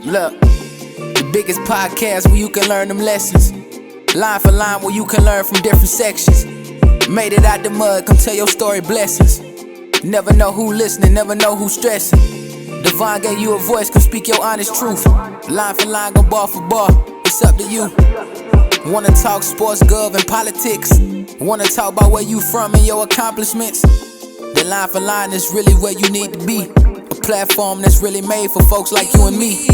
Look, the biggest podcast where you can learn them lessons. Line for line where you can learn from different sections. Made it out the mud, come tell your story, blessings. Never know who listening, never know who stressing. Devon gave you a voice, come speak your honest truth. Line for line, go bar for bar, it's up to you. Wanna talk sports, gov, and politics? Wanna talk about where you from and your accomplishments? The Line for Line is really where you need to be. A platform that's really made for folks like you and me.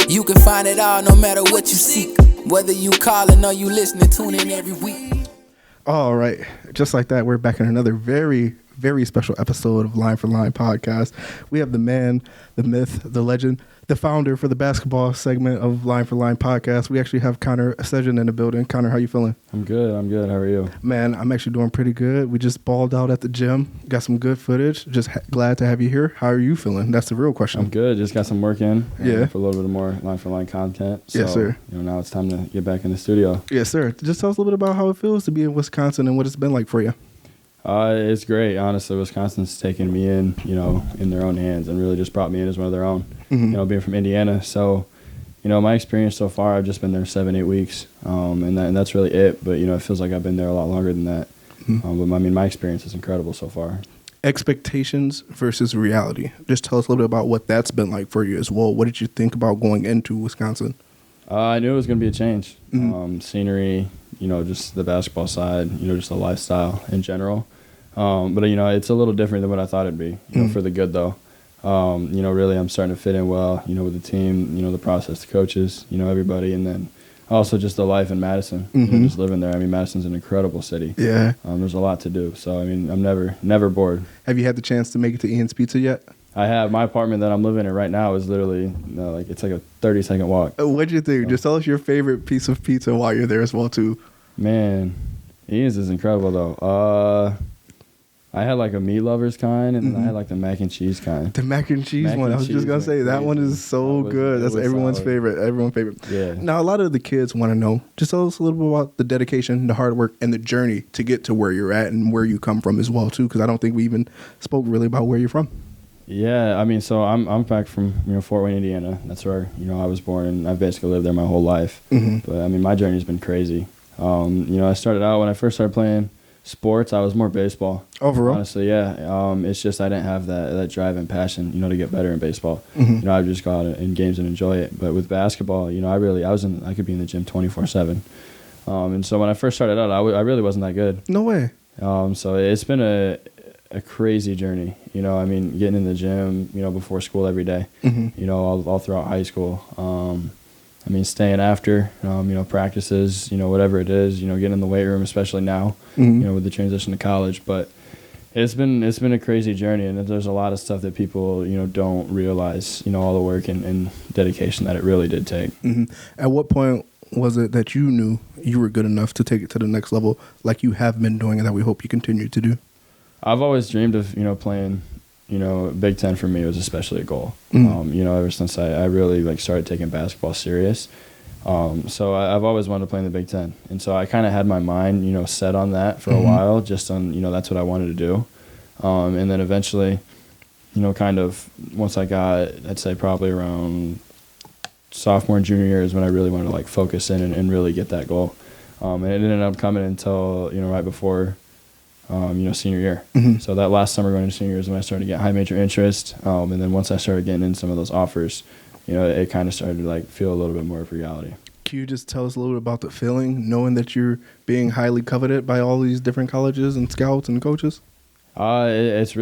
You can find it all no matter what you seek. Whether you calling or you listening, tune in every week. All right, just like that, we're back in another very special episode of Line for Line podcast. We have the man, the myth, the legend, the founder for the basketball segment of Line for Line podcast. We actually have Connor Essegian in the building. Connor, how you feeling? I'm good. How are you? Man, I'm actually doing pretty good. We just balled out at the gym. Got some good footage. Just glad to have you here. How are you feeling? That's the real question. I'm good. Just got some work in for a little bit more Line for Line content. So, yes, sir. Now it's time to get back in the studio. Yes, sir. Just tell us a little bit about how it feels to be in Wisconsin and what it's been like for you. It's great. Honestly, Wisconsin's taken me in, in their own hands and really just brought me in as one of their own, being from Indiana. So, my experience so far, I've just been there 7-8 weeks, and that's really it. But, it feels like I've been there a lot longer than that. But, my experience is incredible so far. Expectations versus reality. Just tell us a little bit about what that's been like for you as well. What did you think about going into Wisconsin? I knew it was going to be a change. Scenery, just the basketball side, just the lifestyle in general. But, it's a little different than what I thought it'd be, for the good, though. Really I'm starting to fit in well, with the team, the process, the coaches, everybody. And then also just the life in Madison, just living there. Madison's an incredible city. Yeah. There's a lot to do. So, I'm never bored. Have you had the chance to make it to Ian's Pizza yet? I have. My apartment that I'm living in right now is literally, it's like a 30-second walk. What'd you think? Just tell us your favorite piece of pizza while you're there as well, too. Man, Ian's is incredible, though. I had like a meat lovers kind, and then I had like the mac and cheese kind. The mac and cheese one. I was just going to say, that one is so good. That's everyone's favorite. Everyone's favorite. Yeah. Now, a lot of the kids want to know, just tell us a little bit about the dedication, the hard work, and the journey to get to where you're at and where you come from as well, too, because I don't think we even spoke really about where you're from. Yeah, so I'm back from, Fort Wayne, Indiana. That's where, I was born, and I've basically lived there my whole life. But, my journey's been crazy. I started out, when I first started playing sports, I was more baseball. Overall? Honestly, yeah. It's just I didn't have that drive and passion, to get better in baseball. I would just go out in games and enjoy it. But with basketball, I could be in the gym 24/7. And so when I first started out, I really wasn't that good. No way. So it's been a crazy journey, getting in the gym, before school every day, all throughout high school. Staying after, practices, whatever it is, getting in the weight room, especially now, with the transition to college. But it's been a crazy journey, and there's a lot of stuff that people, don't realize, all the work and dedication that it really did take. At what point was it that you knew you were good enough to take it to the next level like you have been doing and that we hope you continue to do? I've always dreamed of, playing, Big Ten for me was especially a goal. Ever since I really started taking basketball serious. So I've always wanted to play in the Big Ten. And so I kind of had my mind, set on that for a while, just on, that's what I wanted to do. And then eventually, kind of once I got, I'd say probably around sophomore and junior year is when I really wanted to focus in and really get that goal. And it ended up coming until, right before senior year. So that last summer going into senior year is when I started to get high major interest. And then once I started getting in some of those offers, it kind of started to feel a little bit more of reality. Can you just tell us a little bit about the feeling, knowing that you're being highly coveted by all these different colleges and scouts and coaches? It's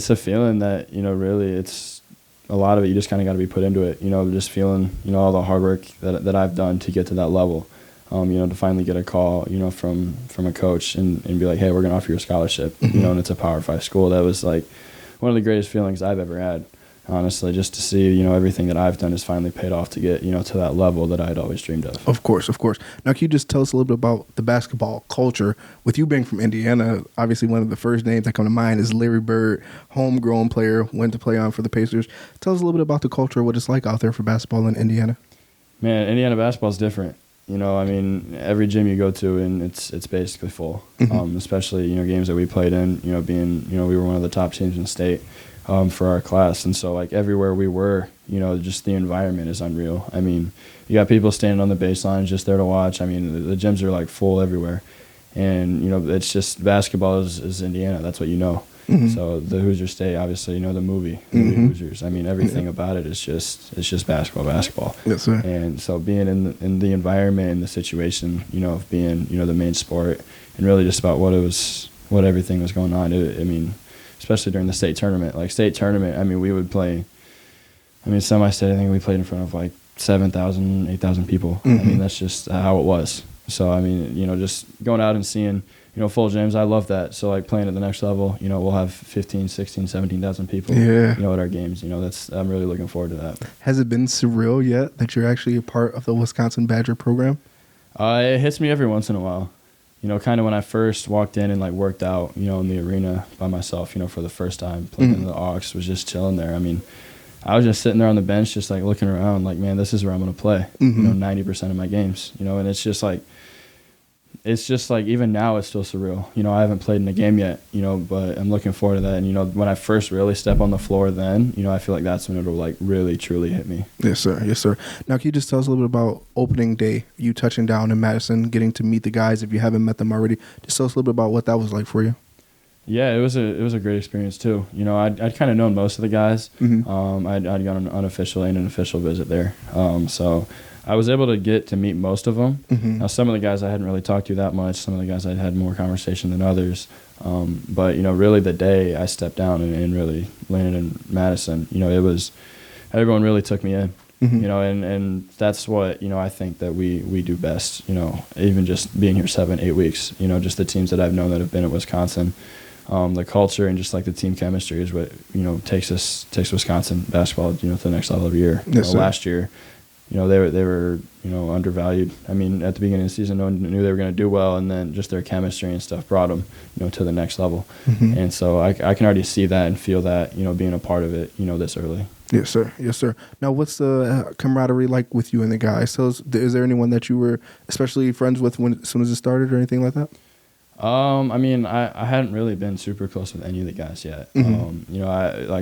a feeling that, really it's a lot of it. You just kind of got to be put into it, just feeling, all the hard work that I've done to get to that level. To finally get a call, from a coach and be like, hey, we're going to offer you a scholarship, and it's a Power 5 school. That was one of the greatest feelings I've ever had, honestly, just to see, everything that I've done has finally paid off to get, to that level that I had always dreamed of. Of course. Now, can you just tell us a little bit about the basketball culture? With you being from Indiana, obviously one of the first names that come to mind is Larry Bird, homegrown player, went to play on for the Pacers. Tell us a little bit about the culture, what it's like out there for basketball in Indiana. Man, Indiana basketball is different. Every gym you go to, and it's basically full. Especially, games that we played in, being, we were one of the top teams in the state. for our class. And so like everywhere we were, you know, just the environment is unreal. I mean, you got people standing on the baselines just there to watch. I mean, the gyms are like full everywhere. And, you know, it's just basketball is Indiana. That's what you know. Mm-hmm. So the Hoosier State, obviously, you know, the movie Hoosiers. I mean, everything about it is just basketball. Yes, sir. And so being in the environment and the situation, you know, of being, you know, the main sport and really just about what everything was going on. I mean, especially during the state tournament. Like state tournament, I mean, we would play. I mean, semi-state, I think we played in front of like 7,000, 8,000 people. I mean, that's just how it was. So, I mean, you know, just going out and seeing, you know, full gyms, I love that. So, like, playing at the next level, you know, we'll have 15, 16, 17,000 people, you know, at our games. You know, I'm really looking forward to that. Has it been surreal yet that you're actually a part of the Wisconsin Badger program? It hits me every once in a while. You know, kind of when I first walked in and, like, worked out, you know, in the arena by myself, you know, for the first time, playing in the Aux, was just chilling there. I mean, I was just sitting there on the bench, just, like, looking around, like, man, this is where I'm going to play, you know, 90% of my games, you know, and it's just like even now it's still surreal. You know, I haven't played in a game yet, you know, but I'm looking forward to that. And, you know, when I first really step on the floor then, you know, I feel like that's when it'll, like, really, truly hit me. Yes, sir. Yes, sir. Now, can you just tell us a little bit about opening day, you touching down in Madison, getting to meet the guys if you haven't met them already? Just tell us a little bit about what that was like for you. Yeah, it was a great experience, too. You know, I'd kind of known most of the guys. I'd gone on an unofficial and an official visit there. So I was able to get to meet most of them. Now, some of the guys I hadn't really talked to that much. Some of the guys I'd had more conversation than others. But, you know, really the day I stepped down and really landed in Madison, you know, everyone really took me in. You know, and that's what, you know, I think that we do best, you know, even just being here 7-8 weeks, you know, just the teams that I've known that have been at Wisconsin. The culture and just like the team chemistry is what, you know, takes Wisconsin basketball, you know, to the next level every year. Yes, last year, you know, they were, you know, undervalued. I mean, at the beginning of the season, no one knew they were going to do well, and then just their chemistry and stuff brought them, you know, to the next level. And so I can already see that and feel that, you know, being a part of it, you know, this early. Yes, sir. Yes, sir. Now, what's the camaraderie like with you and the guys? So is there anyone that you were especially friends with as soon as it started or anything like that? I mean, I hadn't really been super close with any of the guys yet. You know,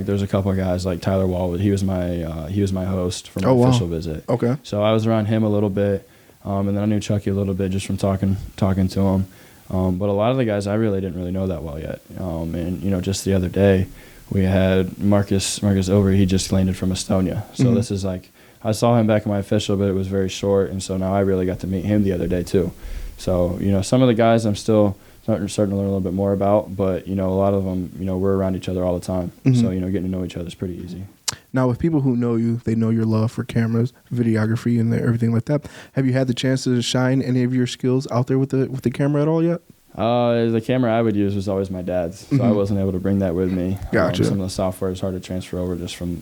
there's a couple of guys like Tyler Wallwood. He was my host for my official visit. Okay. So I was around him a little bit, and then I knew Chucky a little bit just from talking to him. But a lot of the guys I really didn't really know that well yet. And you know, just the other day, we had Marcus over. He just landed from Estonia. So this is like, I saw him back in my official, but it was very short, and so now I really got to meet him the other day too. So, you know, some of the guys I'm still starting to learn a little bit more about, but, you know, a lot of them, you know, we're around each other all the time. So, you know, getting to know each other is pretty easy. Now, with people who know you, they know your love for cameras, videography, and everything like that. Have you had the chance to shine any of your skills out there with the camera at all yet? The camera I would use was always my dad's, so I wasn't able to bring that with me. Gotcha. Some of the software is hard to transfer over just from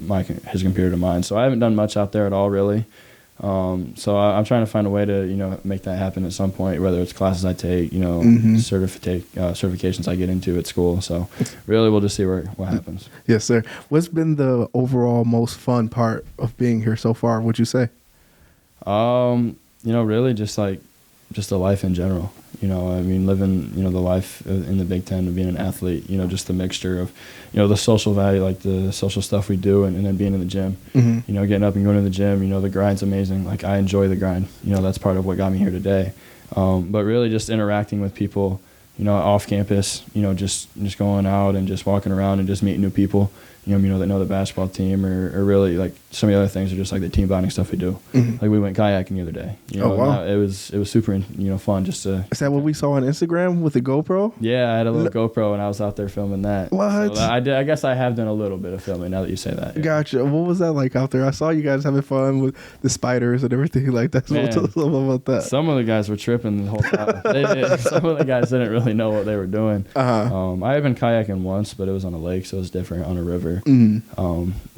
his computer to mine, so I haven't done much out there at all, really. So I'm trying to find a way to, you know, make that happen at some point, whether it's classes I take, you know, certifications I get into at school. So really we'll just see what happens. Yes, sir. What's been the overall most fun part of being here so far, would you say? You know, really just the life in general. You know, I mean, living, you know, the life in the Big Ten of being an athlete, you know, just the mixture of, you know, the social value, like the social stuff we do, and then being in the gym, you know, getting up and going to the gym, you know, the grind's amazing. Like, I enjoy the grind. You know, that's part of what got me here today. But really just interacting with people, you know, off campus, you know, just going out and just walking around and just meeting new people, you know, that know the basketball team, or really like some of the other things are just like the team bonding stuff we do. Like we went kayaking the other day. You know, wow. It was super, you know, fun just to. Is that what we saw on Instagram with the GoPro? Yeah, I had a little GoPro and I was out there filming that. What? So I guess I have done a little bit of filming now that you say that. Yeah. Gotcha. What was that like out there? I saw you guys having fun with the spiders and everything like that. So tell us about that. Some of the guys were tripping the whole time. Some of the guys didn't really know what they were doing. I had been kayaking once, but it was on a lake, so it was different, on a river.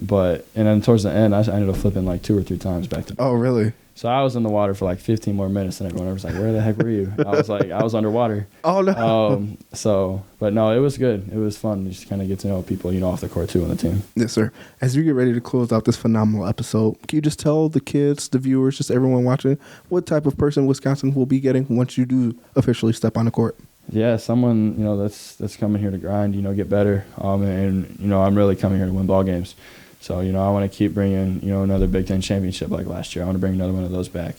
But then towards the end, I ended up flipping like 2 or 3 times back to back. Oh, really? So I was in the water for like 15 more minutes, and everyone was like, "Where the heck were you?" I was like, "I was underwater." Oh no. But no, it was good. It was fun. You just kind of get to know people, you know, off the court too on the team. Yes, sir. As we get ready to close out this phenomenal episode, can you just tell the kids, the viewers, just everyone watching, what type of person Wisconsin will be getting once you do officially step on the court? Yeah, someone, you know, that's coming here to grind, you know, get better. And you know, I'm really coming here to win ball games. So, you know, I want to keep bringing, you know, another Big Ten championship like last year. I want to bring another one of those back.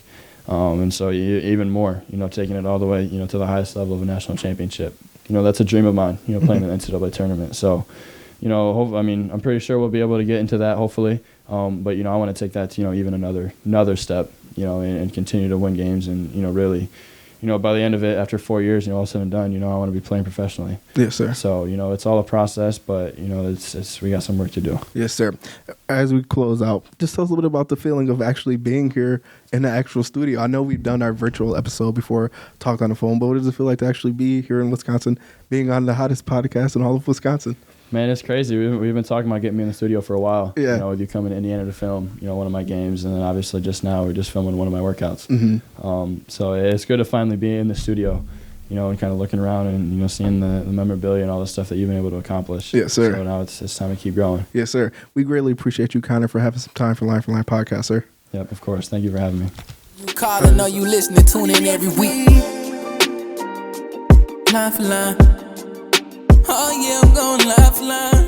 And so even more, you know, taking it all the way, you know, to the highest level of a national championship. You know, that's a dream of mine, you know, playing in the NCAA tournament. So, you know, I mean, I'm pretty sure we'll be able to get into that, hopefully. But, you know, I want to take that to, you know, even another step, you know, and continue to win games and, you know, really, you know, by the end of it, after 4 years, you know, all said and done, you know, I want to be playing professionally. Yes, sir. So, you know, it's all a process, but, you know, we got some work to do. Yes, sir. As we close out, just tell us a little bit about the feeling of actually being here in the actual studio. I know we've done our virtual episode before, talked on the phone, but what does it feel like to actually be here in Wisconsin, being on the hottest podcast in all of Wisconsin? Man, it's crazy. We've been talking about getting me in the studio for a while. Yeah. You know, with you coming to Indiana to film, you know, one of my games, and then obviously just now we're just filming one of my workouts. So it's good to finally be in the studio, you know, and kind of looking around and, you know, seeing the memorabilia and all the stuff that you've been able to accomplish. Yes, sir. So now it's time to keep growing. Yes, sir. We greatly appreciate you, Connor, for having some time for Line for Line podcast, sir. Yep, of course. Thank you for having me. You calling, know you listening, tune in every week. Line for line. Oh yeah, I'm going line for line.